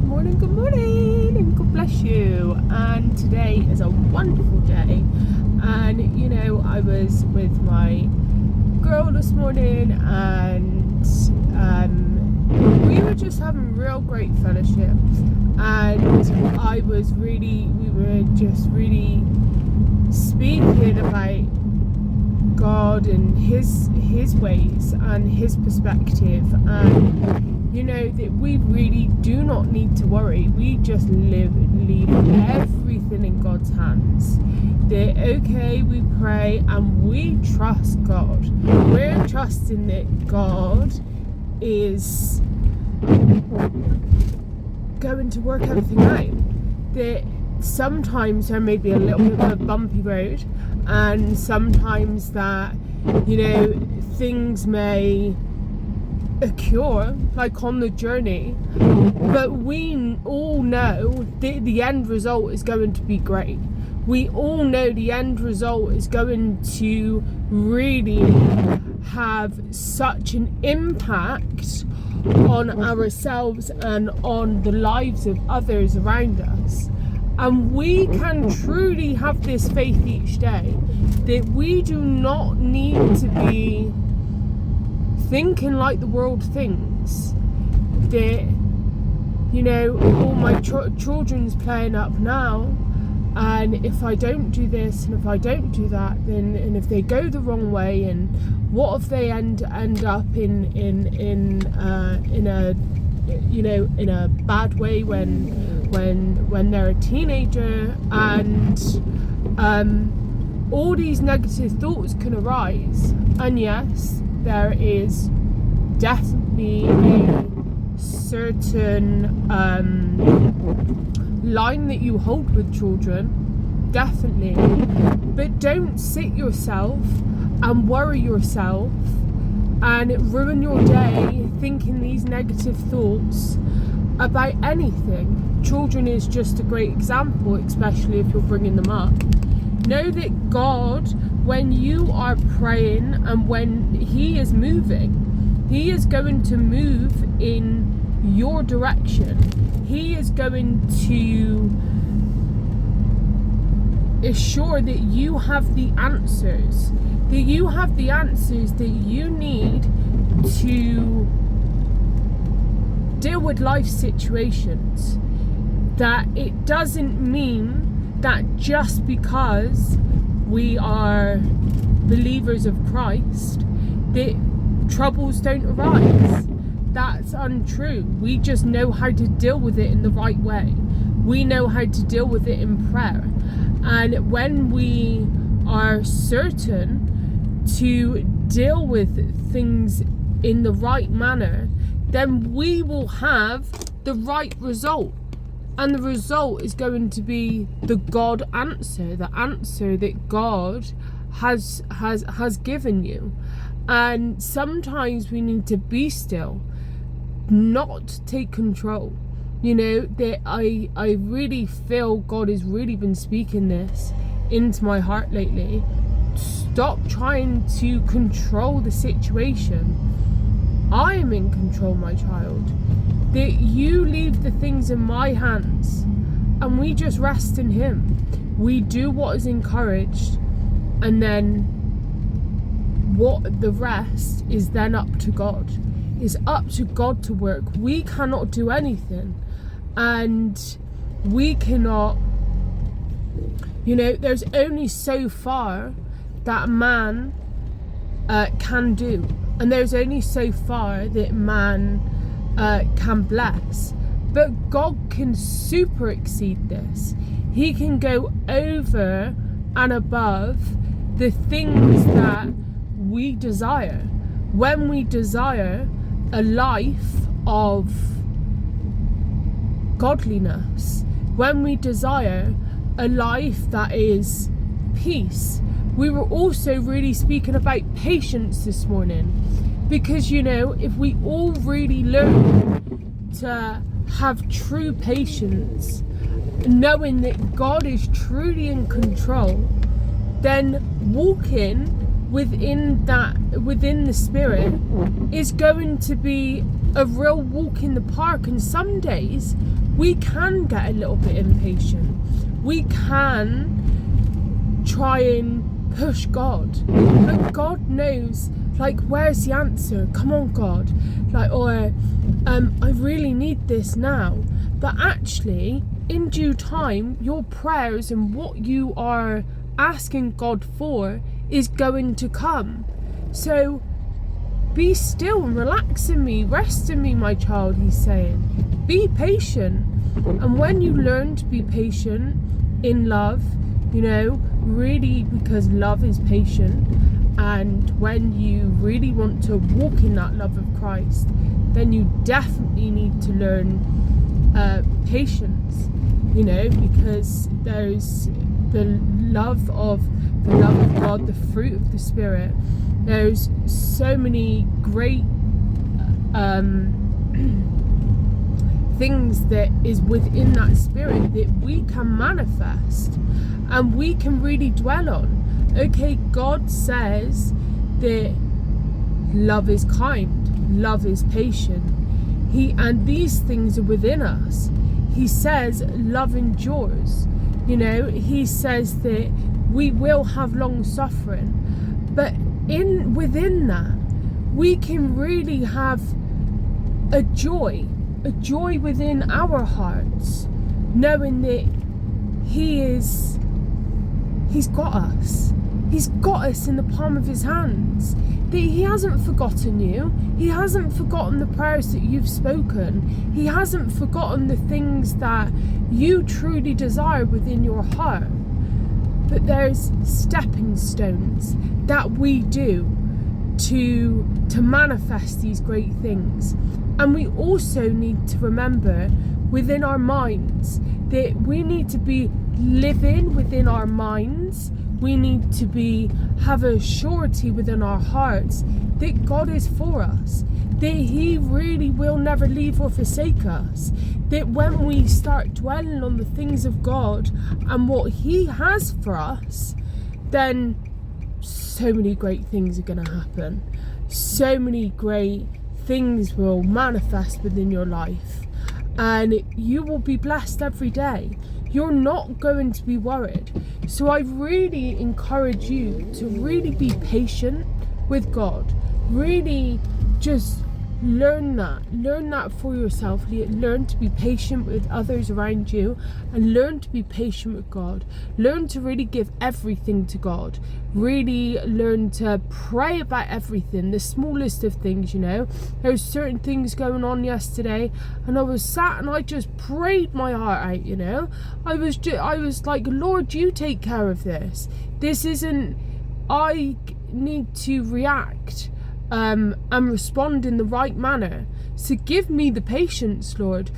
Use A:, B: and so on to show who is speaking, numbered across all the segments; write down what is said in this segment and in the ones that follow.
A: good morning, and God bless you. And today is a wonderful day. And I was with my girl this morning, and we were just having real great fellowship. And we were just really speaking about God and his ways and his perspective, and that we really do not need to worry. We just leave everything in God's hands. That we pray and we trust God. We're trusting that God is going to work everything out. That sometimes there may be a little bit of a bumpy road, and sometimes that things may occur like on the journey, but we all know the end result is going to be great. We all know the end result is going to really have such an impact on ourselves and on the lives of others around us. And we can truly have this faith each day that we do not need to be thinking like the world thinks. That all my children's playing up now, and if I don't do this and if I don't do that, then and if they go the wrong way, and what if they end up in a bad way when they're a teenager, and all these negative thoughts can arise. And yes, there is definitely a certain line that you hold with children, definitely, but don't sit yourself and worry yourself and ruin your day thinking these negative thoughts about anything. Children is just a great example, especially if you're bringing them up. Know that God, when you are praying and when he is moving, he is going to move in your direction. He is going to assure that you have the answers, that you have the answers that you need to deal with life situations. That it doesn't mean that just because we are believers of Christ that troubles don't arise. That's untrue. We just know how to deal with it in the right way. We know how to deal with it in prayer. And when we are certain to deal with things in the right manner, then we will have the right result. And the result is going to be the God answer, the answer that God has given you. And sometimes we need to be still, not take control. That I really feel God has really been speaking this into my heart lately. Stop trying to control the situation. I am in control, my child. That you leave the things in my hands and we just rest in him. We do what is encouraged, and then what the rest is then up to God. It's up to God to work. We cannot do anything, and we cannot, there's only so far that man can do, and there's only so far that man can bless. But God can super exceed this. He can go over and above the things that we desire. When we desire a life of godliness, when we desire a life that is peace. We were also really speaking about patience this morning, because if we all really learn to have true patience, knowing that God is truly in control, then walking within the Spirit is going to be a real walk in the park. And some days we can get a little bit impatient. We can try and push God, but God knows, like, where's the answer? Come on, God. Like, or I really need this now. But actually, in due time, your prayers and what you are asking God for is going to come. So be still and relax in me, rest in me, my child, he's saying. Be patient. And when you learn to be patient in love, you know, really, because love is patient, and when you really want to walk in that love of Christ, then you definitely need to learn patience, you know, because there's the love of God, the fruit of the Spirit. There's so many great things that is within that Spirit that we can manifest and we can really dwell on. Okay, God says that love is kind, love is patient. And these things are within us. He says love endures. You know, he says that we will have long suffering. But within that, we can really have a joy within our hearts, knowing that He's got us. He's got us in the palm of his hands. That he hasn't forgotten you. He hasn't forgotten the prayers that you've spoken. He hasn't forgotten the things that you truly desire within your heart. But there's stepping stones that we do to manifest these great things. And we also need to remember within our minds that we need to be living within our minds. We need to have a surety within our hearts that God is for us, that he really will never leave or forsake us, that when we start dwelling on the things of God and what he has for us, then so many great things are going to happen. So many great things will manifest within your life, and you will be blessed every day. You're not going to be worried. So I really encourage you to really be patient with God. Really just learn that for yourself. Learn to be patient with others around you, and learn to be patient with God. Learn to really give everything to God. Really learn to pray about everything, the smallest of things, you know. There's certain things going on yesterday, and I was sat and I just prayed my heart out, you know. I was like, Lord, you take care of this. This isn't, I need to react and respond in the right manner. So give me the patience, Lord,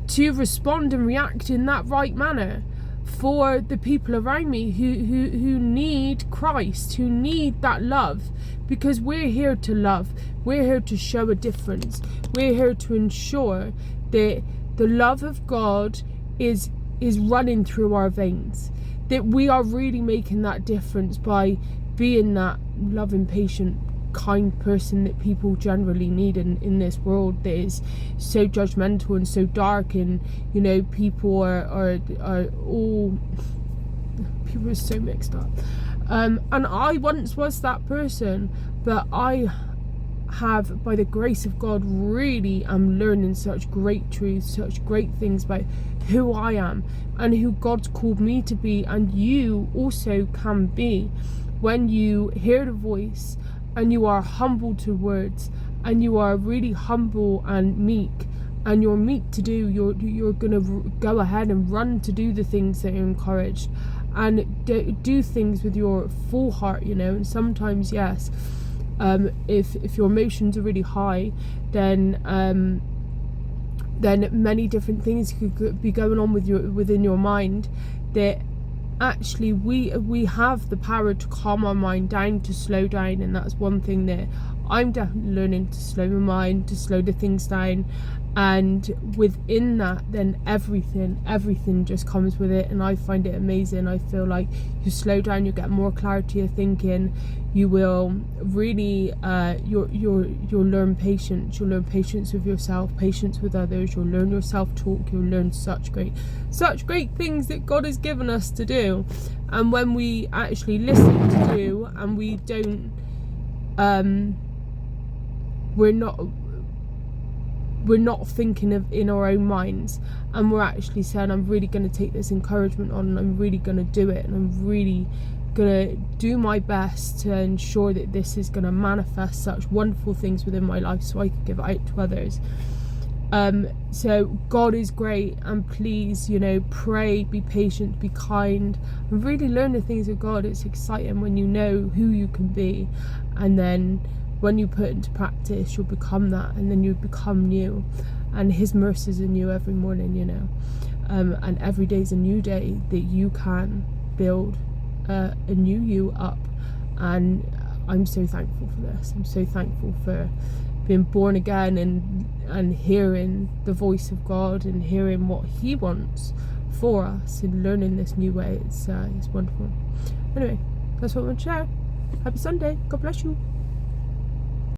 A: to respond and react in that right manner for the people around me who need Christ, who need that love, because we're here to love. We're here to show a difference. We're here to ensure that the love of God is running through our veins, that we are really making that difference by being that loving, patient, kind person that people generally need in this world that is so judgmental and so dark, and you know, people are all, people are so mixed up, and I once was that person, but I have, by the grace of God, really am learning such great truths, such great things about who I am and who God's called me to be, and you also can be when you hear the voice and you are humble to words, and you are really humble and meek, and you're meek to do, you're gonna go ahead and run to do the things that you're encouraged, and do things with your full heart, you know. And sometimes, yes, if your emotions are really high, then many different things could be going on within your mind, that actually we have the power to calm our mind down, to slow down. And that's one thing that I'm definitely learning, to slow my mind, to slow the things down, And within that, then everything just comes with it. And I find it amazing. I feel like you slow down, you get more clarity of thinking, you will really you'll learn patience. You'll learn patience with yourself, patience with others. You'll learn your self-talk. You'll learn such great things that God has given us to do. And when we actually listen to do, and we don't we're not thinking of in our own minds, and we're actually saying, I'm really going to take this encouragement on, and I'm really going to do it, and I'm really going to do my best to ensure that this is going to manifest such wonderful things within my life so I can give it out to others. So God is great, and please, pray, be patient, be kind, and really learn the things of God. It's exciting when you know who you can be, and then when you put it into practice, you'll become that, and then you become new, and His mercies are new every morning, and every day's a new day that you can build a new you up. And I'm so thankful for this. I'm so thankful for being born again, and hearing the voice of God, and hearing what He wants for us, and learning this new way. It's wonderful. Anyway, that's what I want to share. Happy Sunday. God bless you.